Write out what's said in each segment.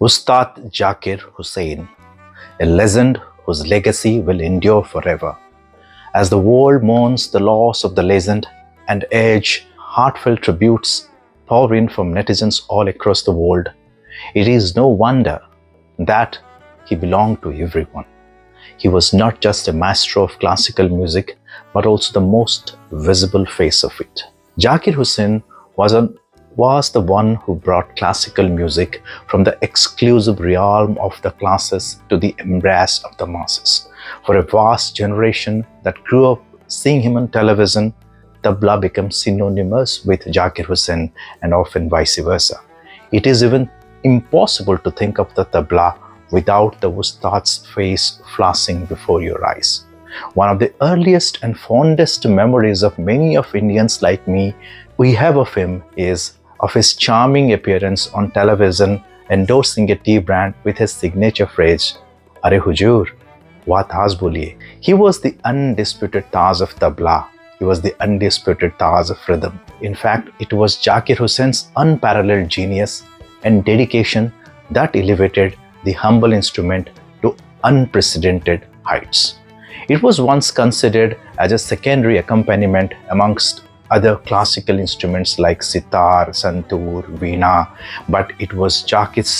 Ustad Zakir Hussain, a legend whose legacy will endure forever. As the world mourns the loss of the legend and urge heartfelt tributes pour in from netizens all across the world, it is no wonder that he belonged to everyone. He was not just a maestro of classical music, but also the most visible face of it. Zakir Hussain was the one who brought classical music from the exclusive realm of the classes to the embrace of the masses. For a vast generation that grew up seeing him on television, tabla becomes synonymous with Zakir Hussain and often vice versa. It is even impossible to think of the tabla without the Ustad's face flashing before your eyes. One of the earliest and fondest memories of many of Indians like me we have of him is of his charming appearance on television endorsing a tea brand with his signature phrase, "Are Hujur, wa taaz boliye." He was the undisputed taaz of tabla. He was the undisputed taaz of rhythm. In fact, it was Zakir Hussain's unparalleled genius and dedication that elevated the humble instrument to unprecedented heights. It was once considered as a secondary accompaniment amongst other classical instruments like sitar, santoor, veena, but it was Zakir's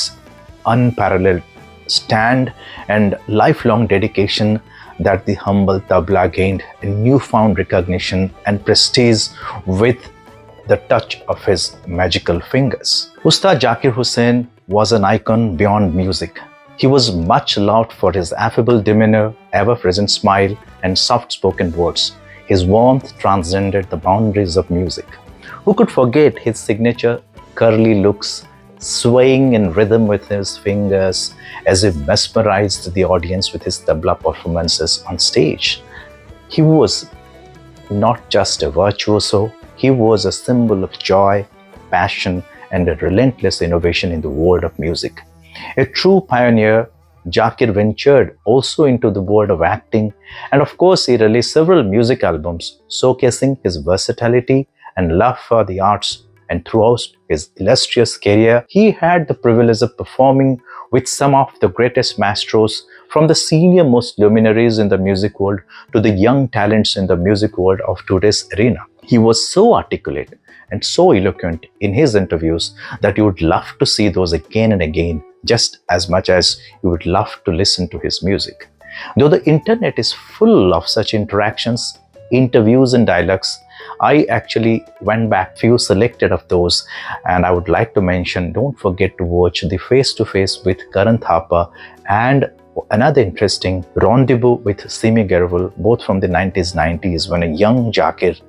unparalleled stand and lifelong dedication that the humble tabla gained a newfound recognition and prestige with the touch of his magical fingers. Ustad Zakir Hussain was an icon beyond music. He was much loved for his affable demeanor, ever-present smile, and soft-spoken words. His warmth transcended the boundaries of music. Who could forget his signature curly looks, swaying in rhythm with his fingers as he mesmerized the audience with his tabla performances on stage? He was not just a virtuoso, he was a symbol of joy, passion, and a relentless innovation in the world of music. A true pioneer, Zakir ventured also into the world of acting, and of course he released several music albums showcasing his versatility and love for the arts. And throughout his illustrious career, he had the privilege of performing with some of the greatest maestros, from the senior most luminaries in the music world to the young talents in the music world of today's arena. He was so articulate and so eloquent in his interviews that you would love to see those again and again, just as much as you would love to listen to his music. Though the internet is full of such interactions, interviews and dialogues, I actually went back few selected of those, and I would like to mention, don't forget to watch the face-to-face with Karan Thapa and another interesting rendezvous with Simi Garwal, both from the 90s, when a young Zakir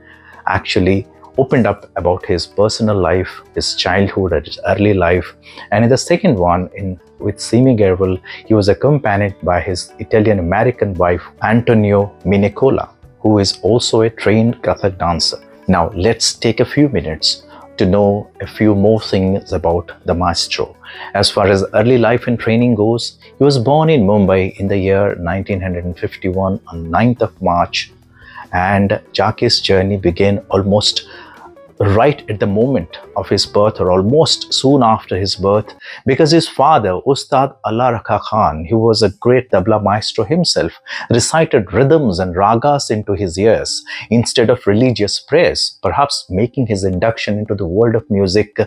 actually opened up about his personal life, his childhood and his early life. And in the second one, with Simi Garwal, he was accompanied by his Italian-American wife, Antonio Minicola, who is also a trained Kathak dancer. Now, let's take a few minutes to know a few more things about the maestro. As far as early life and training goes, he was born in Mumbai in the year 1951 on 9th of March, and Zakir's journey began almost right at the moment of his birth, or almost soon after his birth, because his father, Ustad Allah Rakha, who was a great tabla maestro himself, recited rhythms and ragas into his ears instead of religious prayers, perhaps making his induction into the world of music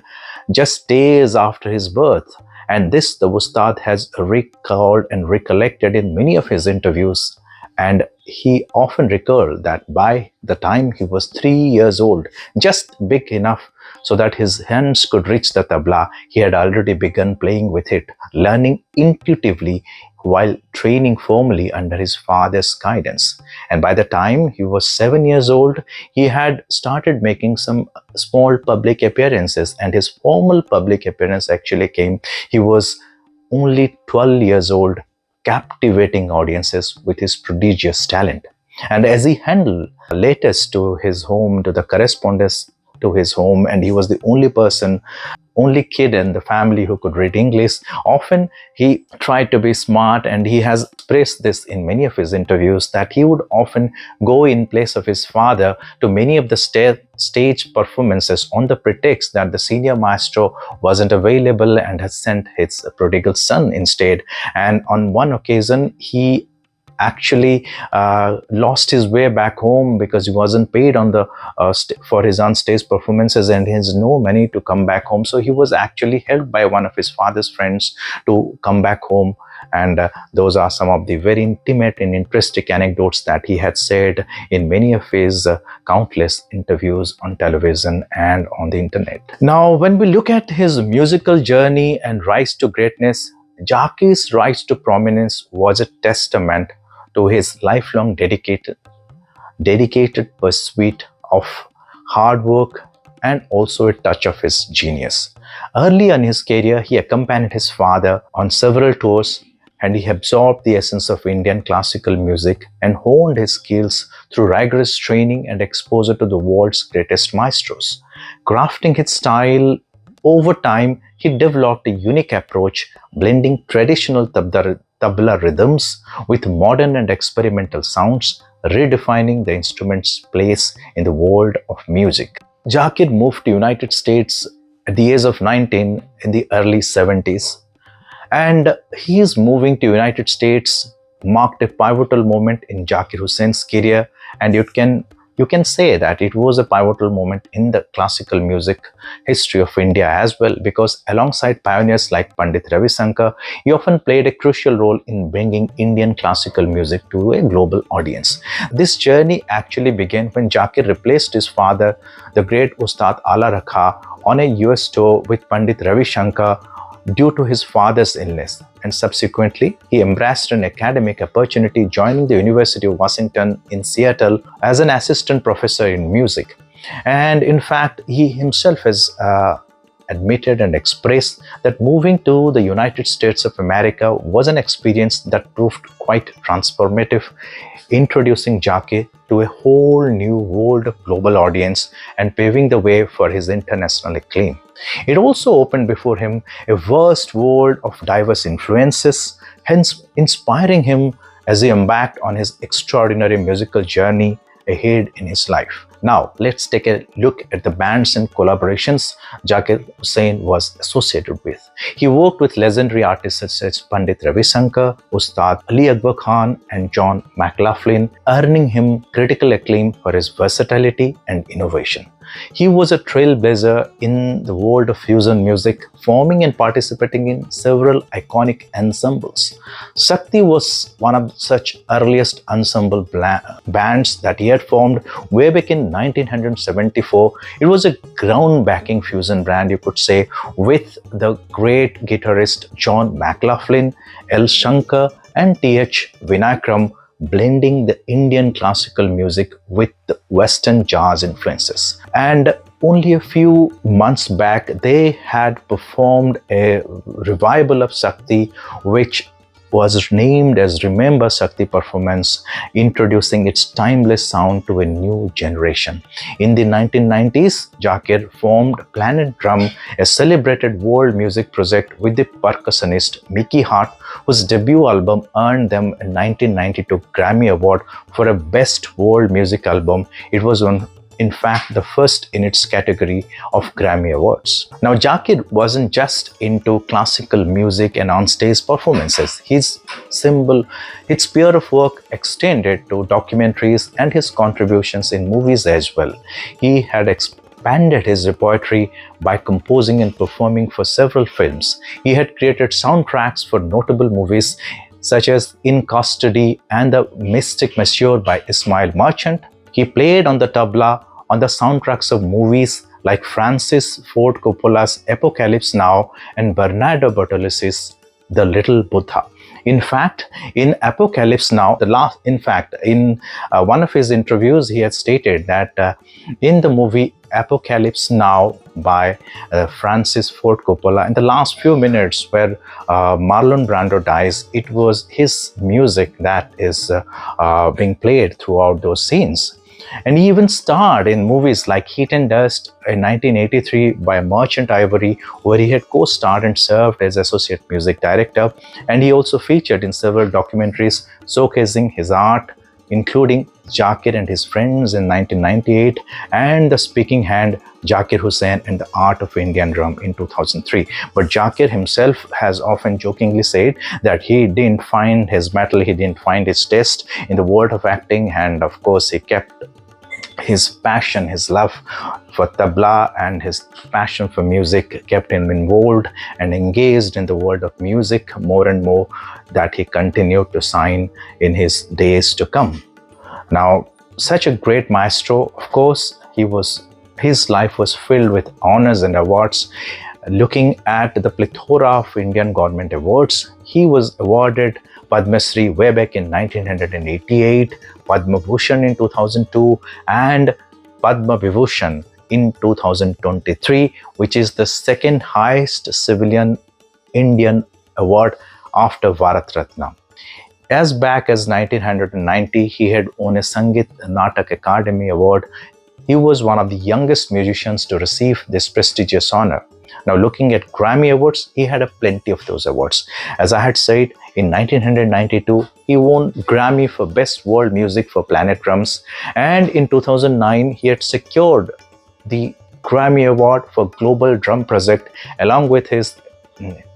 just days after his birth. And this the Ustad has recalled and recollected in many of his interviews. And he often recalled that by the time he was 3 years old, just big enough so that his hands could reach the tabla, he had already begun playing with it, learning intuitively while training formally under his father's guidance. And by the time he was 7 years old, he had started making some small public appearances, and his formal public appearance actually came. He was only 12 years old, captivating audiences with his prodigious talent. And as he handled letters to his home, to the correspondence to his home, and he was the only person only kid in the family who could read English. Often he tried to be smart, and he has expressed this in many of his interviews that he would often go in place of his father to many of the stage performances on the pretext that the senior maestro wasn't available and has sent his prodigal son instead. And on one occasion, he actually lost his way back home because he wasn't paid on the for his on-stage performances, and he has no money to come back home. So he was actually helped by one of his father's friends to come back home. And those are some of the very intimate and interesting anecdotes that he had said in many of his countless interviews on television and on the internet. Now, when we look at his musical journey and rise to greatness, Zakir's rise to prominence was a testament to his lifelong dedicated pursuit of hard work and also a touch of his genius. Early in his career, he accompanied his father on several tours, and he absorbed the essence of Indian classical music and honed his skills through rigorous training and exposure to the world's greatest maestros. Crafting his style over time, he developed a unique approach, blending traditional tabla rhythms with modern and experimental sounds, redefining the instrument's place in the world of music. Zakir moved to United States at the age of 19 in the early 70s, and his moving to United States marked a pivotal moment in Zakir Hussain's career, and you can say that it was a pivotal moment in the classical music history of India as well, because alongside pioneers like Pandit Ravi Shankar, he often played a crucial role in bringing Indian classical music to a global audience. This journey actually began when Zakir replaced his father, the great Ustad Allah Rakha, on a US tour with Pandit Ravi Shankar due to his father's illness, and subsequently he embraced an academic opportunity, joining the University of Washington in Seattle as an assistant professor in music. And in fact, he himself has admitted and expressed that moving to the United States of America was an experience that proved quite transformative, introducing Zakir to a whole new world of global audience and paving the way for his international acclaim. It also opened before him a vast world of diverse influences, hence inspiring him as he embarked on his extraordinary musical journey ahead in his life. Now, let's take a look at the bands and collaborations Zakir Hussain was associated with. He worked with legendary artists such as Pandit Ravi Shankar, Ustad Ali Akbar Khan, and John McLaughlin, earning him critical acclaim for his versatility and innovation. He was a trailblazer in the world of fusion music, forming and participating in several iconic ensembles. Shakti was one of such earliest ensemble bands that he had formed way back in 1974. It was a groundbreaking fusion band, you could say, with the great guitarist John McLaughlin, L. Shankar, and T.H. Vinayakram, blending the Indian classical music with the Western jazz influences. And only a few months back, they had performed a revival of Shakti, which was named as Remember Shakti Performance, introducing its timeless sound to a new generation. In the 1990s, Zakir formed Planet Drum, a celebrated world music project with the percussionist Mickey Hart, whose debut album earned them a 1992 Grammy Award for a Best World Music Album. It was in fact the first in its category of Grammy Awards. Now, Zakir wasn't just into classical music and on-stage performances. His sphere of work extended to documentaries and his contributions in movies as well. He had expanded his repertoire by composing and performing for several films. He had created soundtracks for notable movies such as In Custody and The Mystic Monsieur by Ismail Merchant. He played on the tabla on the soundtracks of movies like Francis Ford Coppola's Apocalypse Now and Bernardo Bertolucci's The Little Buddha. In fact, in Apocalypse Now, in one of his interviews, he had stated that in the movie Apocalypse Now by Francis Ford Coppola, in the last few minutes where Marlon Brando dies, it was his music that is being played throughout those scenes. And he even starred in movies like Heat and Dust in 1983 by Merchant Ivory, where he had co-starred and served as associate music director. And he also featured in several documentaries showcasing his art, including Zakir and his friends in 1998 and The Speaking Hand, Zakir Hussain and the Art of Indian Drum in 2003. But Zakir himself has often jokingly said that he didn't find his mettle, he didn't find his taste in the world of acting, and of course he kept his passion, his love for tabla and his passion for music kept him involved and engaged in the world of music more and more, that he continued to shine in his days to come. Now, such a great maestro, of course, his life was filled with honors and awards. Looking at the plethora of Indian government awards, he was awarded Padma Shri way back in 1988, Padma Bhushan in 2002, and Padma Vibhushan in 2023, which is the second highest civilian Indian award after Bharat Ratna. As back as 1990, he had won a Sangeet Natak Academy Award. He was one of the youngest musicians to receive this prestigious honor. Now, looking at Grammy Awards, he had plenty of those awards. As I had said, in 1992, he won Grammy for Best World Music for Planet Drums. And in 2009, he had secured the Grammy Award for Global Drum Project along with his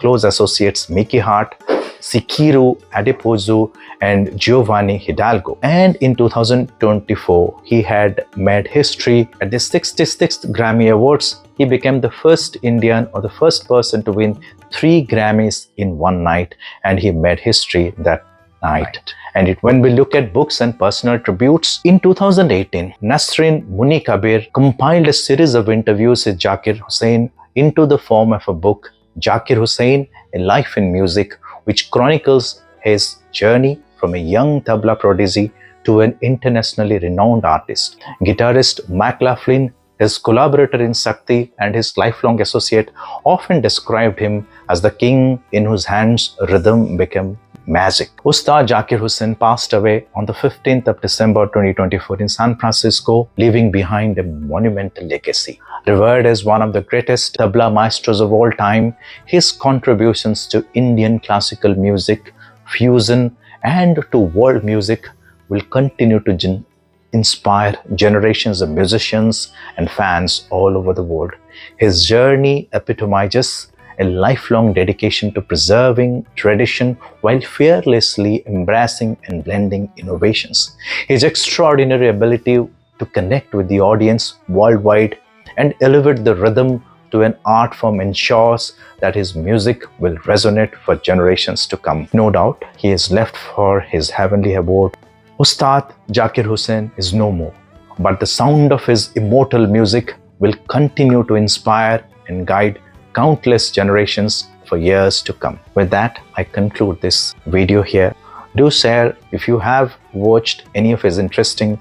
close associates Mickey Hart, Sikiru Adepozu and Giovanni Hidalgo. And in 2024, he had made history at the 66th Grammy Awards. He became the first Indian or the first person to win 3 Grammys in one night, and he made history that night. And when we look at books and personal tributes, in 2018, Nasrin Munikabir compiled a series of interviews with Zakir Hussain into the form of a book, Zakir Hussain, A Life in Music, which chronicles his journey from a young tabla prodigy to an internationally renowned artist. Guitarist McLaughlin, his collaborator in Shakti and his lifelong associate, often described him as the king in whose hands rhythm became magic. Ustad Zakir Hussain passed away on the 15th of December 2024 in San Francisco, leaving behind a monumental legacy. Revered as one of the greatest tabla maestros of all time, his contributions to Indian classical music, fusion, and to world music will continue to inspire generations of musicians and fans all over the world. His journey epitomizes a lifelong dedication to preserving tradition while fearlessly embracing and blending innovations. His extraordinary ability to connect with the audience worldwide and elevate the rhythm to an art form ensures that his music will resonate for generations to come. No doubt, he is left for his heavenly abode. Ustad Zakir Hussain is no more, but the sound of his immortal music will continue to inspire and guide countless generations for years to come. With that, I conclude this video here. Do share if you have watched any of his interesting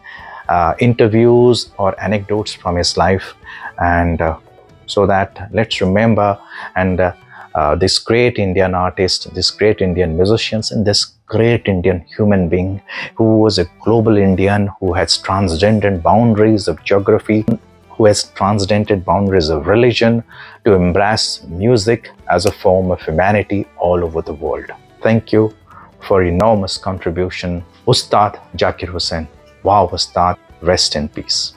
interviews or anecdotes from his life, and so that let's remember and this great Indian artist, this great Indian musicians, and this great Indian human being who was a global Indian who has transcended boundaries of geography, who has transcended boundaries of religion to embrace music as a form of humanity all over the world. Thank you for enormous contribution, Ustad Zakir Hussain. Wow, Ustad, rest in peace.